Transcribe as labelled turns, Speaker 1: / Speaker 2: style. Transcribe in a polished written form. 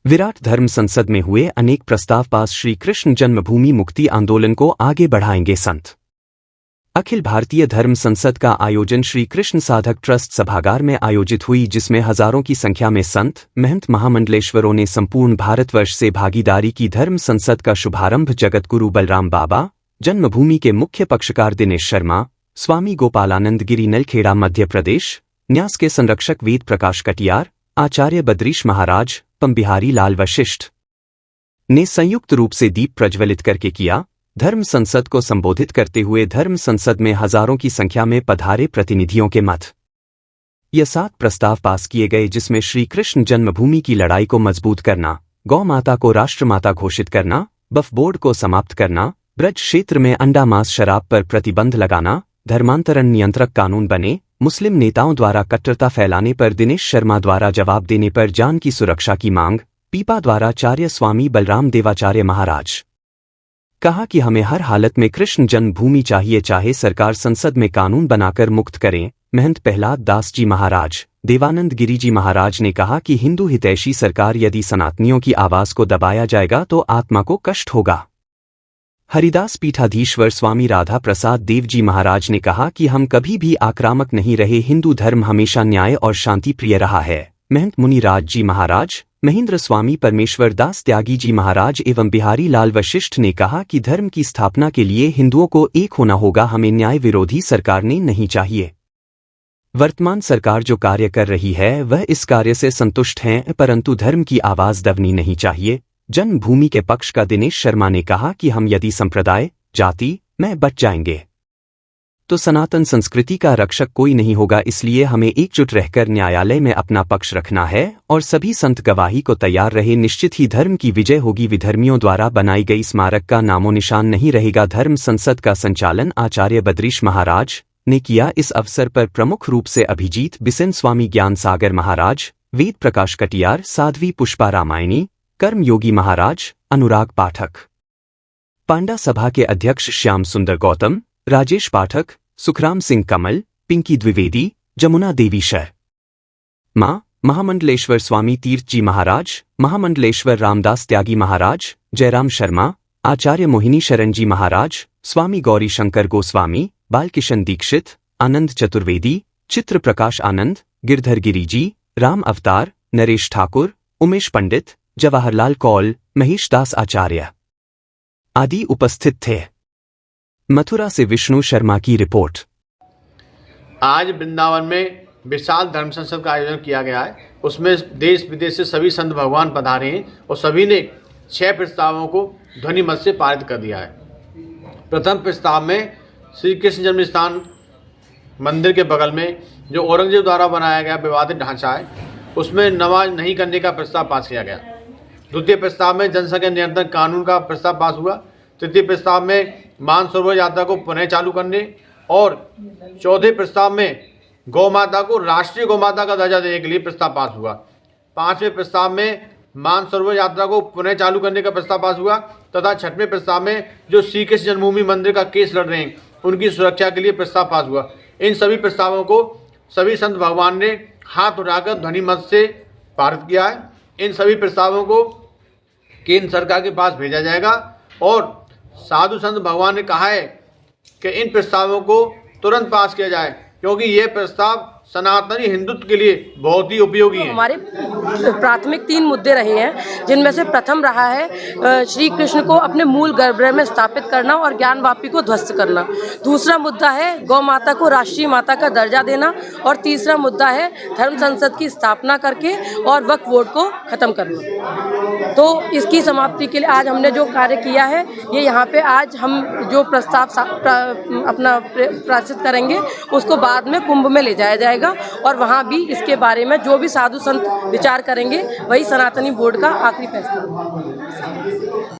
Speaker 1: विराट धर्म संसद में हुए अनेक प्रस्ताव पास। श्री कृष्ण जन्मभूमि मुक्ति आंदोलन को आगे बढ़ाएंगे संत। अखिल भारतीय धर्म संसद का आयोजन श्री कृष्ण साधक ट्रस्ट सभागार में आयोजित हुई, जिसमें हजारों की संख्या में संत महंत महामंडलेश्वरों ने संपूर्ण भारतवर्ष से भागीदारी की। धर्म संसद का शुभारंभ जगतगुरु बलराम बाबा, जन्मभूमि के मुख्य पक्षकार दिनेश शर्मा, स्वामी गोपालानंद गिरी नलखेड़ा मध्य प्रदेश, न्यास के संरक्षक वेद प्रकाश कटियार, आचार्य बद्रीश महाराज, बिहारी लाल वशिष्ठ ने संयुक्त रूप से दीप प्रज्वलित करके किया। धर्म संसद को संबोधित करते हुए धर्म संसद में हजारों की संख्या में पधारे प्रतिनिधियों के मत ये 7 प्रस्ताव पास किए गए, जिसमें श्री कृष्ण जन्मभूमि की लड़ाई को मजबूत करना, गौ माता को राष्ट्रमाता घोषित करना, वक्फ बोर्ड को समाप्त करना, ब्रज क्षेत्र में अंडा मांस शराब पर प्रतिबंध लगाना, धर्मांतरण नियंत्रक कानून बने, मुस्लिम नेताओं द्वारा कट्टरता फैलाने पर दिनेश शर्मा द्वारा जवाब देने पर जान की सुरक्षा की मांग, पीपा द्वारा आचार्य स्वामी बलराम देवाचार्य महाराज कहा कि हमें हर हालत में कृष्ण जन्मभूमि चाहिए, चाहे सरकार संसद में कानून बनाकर मुक्त करें। महंत प्रहलाद दास जी महाराज, देवानंद गिरी जी महाराज ने कहा कि हिंदू हितैषी सरकार यदि सनातनियों की आवाज को दबाया जाएगा तो आत्मा को कष्ट होगा। हरिदास पीठाधीश्वर स्वामी राधा प्रसाद देव जी महाराज ने कहा कि हम कभी भी आक्रामक नहीं रहे, हिंदू धर्म हमेशा न्याय और शांति प्रिय रहा है। महंत मुनिराज जी महाराज, महेंद्र स्वामी परमेश्वर दास त्यागी जी महाराज एवं बिहारी लाल वशिष्ठ ने कहा कि धर्म की स्थापना के लिए हिंदुओं को एक होना होगा, हमें न्याय विरोधी सरकार ने नहीं चाहिए। वर्तमान सरकार जो कार्य कर रही है वह इस कार्य से संतुष्ट हैं, परंतु धर्म की आवाज दबनी नहीं चाहिए। जन्मभूमि के पक्ष का दिनेश शर्मा ने कहा कि हम यदि संप्रदाय जाति में बच जाएंगे तो सनातन संस्कृति का रक्षक कोई नहीं होगा, इसलिए हमें एकजुट रहकर न्यायालय में अपना पक्ष रखना है और सभी संत गवाही को तैयार रहे। निश्चित ही धर्म की विजय होगी। विधर्मियों द्वारा बनाई गई स्मारक का नामो निशान नहीं रहेगा। धर्म संसद का संचालन आचार्य बद्रीश महाराज ने किया। इस अवसर पर प्रमुख रूप से अभिजीत बिसेन स्वामी ज्ञान सागर महाराज, वेद प्रकाश कटियार, साध्वी पुष्पा रामायणी, कर्म योगी महाराज, अनुराग पाठक, पांडा सभा के अध्यक्ष श्याम सुंदर गौतम, राजेश पाठक, सुखराम सिंह कमल, पिंकी द्विवेदी, जमुना देवी शर्मा, महामंडलेश्वर स्वामी तीर्थ जी महाराज, महामंडलेश्वर रामदास त्यागी महाराज, जयराम शर्मा, आचार्य मोहिनी शरण जी महाराज, स्वामी गौरी शंकर गोस्वामी, बालकिशन दीक्षित, आनंद चतुर्वेदी, चित्र प्रकाश आनंद, गिरधर गिरिजी, राम अवतार, नरेश ठाकुर, उमेश पंडित, जवाहरलाल कौल, महेश दास आचार्य आदि उपस्थित थे। मथुरा से विष्णु शर्मा की रिपोर्ट।
Speaker 2: आज वृंदावन में विशाल धर्म संसद का आयोजन किया गया है। उसमें देश विदेश से सभी संत भगवान पधारे हैं और सभी ने 6 प्रस्तावों को ध्वनि मत से पारित कर दिया है। प्रथम प्रस्ताव में श्री कृष्ण जन्म स्थान मंदिर के बगल में जो औरंगजेब द्वारा बनाया गया विवादित ढांचा है, उसमें नमाज नहीं करने का प्रस्ताव पास किया गया। द्वितीय प्रस्ताव में जनसंख्या नियंत्रण कानून का प्रस्ताव पास हुआ। तृतीय प्रस्ताव में मानसरोवर यात्रा को पुनः चालू करने और चौथे प्रस्ताव में गौ माता को राष्ट्रीय गौ माता का दर्जा देने के लिए प्रस्ताव पास हुआ। पांचवें प्रस्ताव में मानसरोवर यात्रा को पुनः चालू करने का प्रस्ताव पास हुआ तथा छठवें प्रस्ताव में जो श्री कृष्ण जन्मभूमि मंदिर का केस लड़ रहे हैं उनकी सुरक्षा के लिए प्रस्ताव पास हुआ। इन सभी प्रस्तावों को सभी संत भगवान ने हाथ उठाकर ध्वनि मत से पारित किया है। इन सभी प्रस्तावों को केंद्र सरकार के पास भेजा जाएगा और साधु संत भगवान ने कहा है कि इन प्रस्तावों को तुरंत पास किया जाए, क्योंकि ये प्रस्ताव सनातनी हिंदुत्व के लिए बहुत ही उपयोगी है।
Speaker 3: हमारे प्राथमिक 3 मुद्दे रहे हैं, जिनमें से प्रथम रहा है श्री कृष्ण को अपने मूल गर्भगृह में स्थापित करना और ज्ञान वापी को ध्वस्त करना। दूसरा मुद्दा है गौ माता को राष्ट्रीय माता का दर्जा देना और तीसरा मुद्दा है धर्म संसद की स्थापना करके और वक्फ बोर्ड को खत्म करना। तो इसकी समाप्ति के लिए आज हमने जो कार्य किया है, ये यहाँ पे आज हम जो प्रस्ताव अपना प्रकाशित करेंगे उसको बाद में कुंभ में ले जाया जाएगा और वहाँ भी इसके बारे में जो भी साधु संत विचार करेंगे वही सनातनी बोर्ड का आखिरी फैसला होगा।